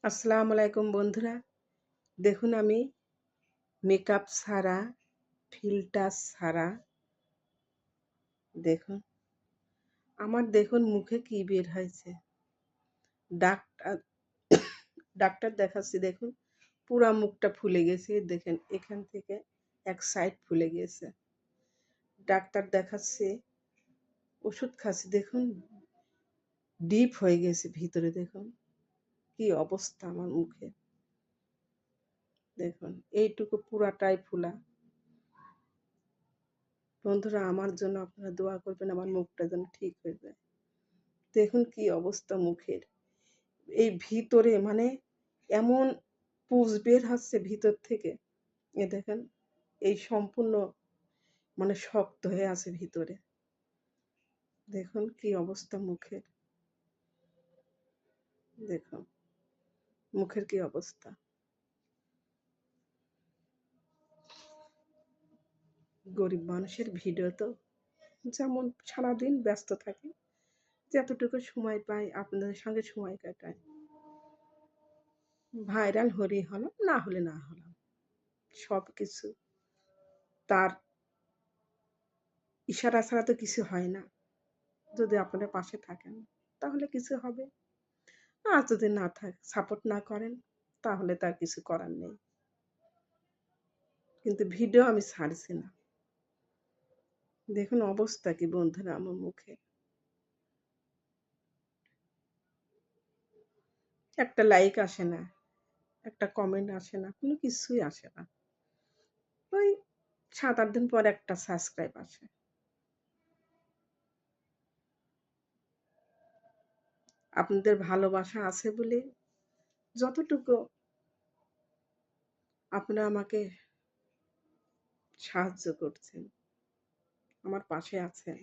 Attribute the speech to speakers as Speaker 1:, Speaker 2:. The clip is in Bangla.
Speaker 1: আসসালামু আলাইকুম বন্ধুরা। দেখুন আমি মেকআপ ছাড়া, ফিল্টার ছাড়া দেখুন দেখুন মুখে কি বের হয়েছে। ডাক্তার ডাক্তার দেখাচ্ছি দেখুন পুরা মুখটা ফুলে গেছে। দেখেন এখান থেকে এক সাইড ফুলে গেছে। ডাক্তার দেখাচ্ছি, ওষুধ খাচ্ছি দেখুন ডিপ হয়ে গেছে ভিতরে। দেখুন কি অবস্থা আমার মুখে। দেখুন এইটুকু পুরাটাই ফুলা। বন্ধুরা আমার জন্য আপনারা দোয়া করবেন, আমার মুখটা যেন ঠিক হয়ে যায়। দেখুন কি অবস্থা মুখের। এই ভিতরে এমন পুঁজ বের হচ্ছে ভিতর থেকে। এ দেখেন এই সম্পূর্ণ শক্ত হয়ে আছে ভিতরে। দেখুন কি অবস্থা মুখের। দেখুন মুখের কি অবস্থা। গরিব মানুষের ভিডিও তো যেমন সারাদিন ব্যস্ত থাকি, যতটুকু সময় পাই আপনাদের সঙ্গে সময় কাটাই। ভাইরাল হলেই হলাম, না হলে না হলাম। সব কিছু তার ইশারা ছাড়া তো কিছু হয় না। যদি আপনারা পাশে থাকেন তাহলে কিছু হবে, আর যদি না সাপোর্ট না করেন তাহলে তার কিছু করার নেই। কিন্তু ভিডিও আমি ছাড়ছি না। দেখুন অবস্থা কি বন্ধুরা আমার মুখে। একটা লাইক আসে না, একটা কমেন্ট আসে না, কোনো কিছুই আসে না। ওই 7-8 দিন পর একটা সাবস্ক্রাইব আসে। আপনাদের ভালোবাসা আছে বলে যতটুকু আপনারা আমাকে সাহায্য করছেন, আমার পাশে আছেন,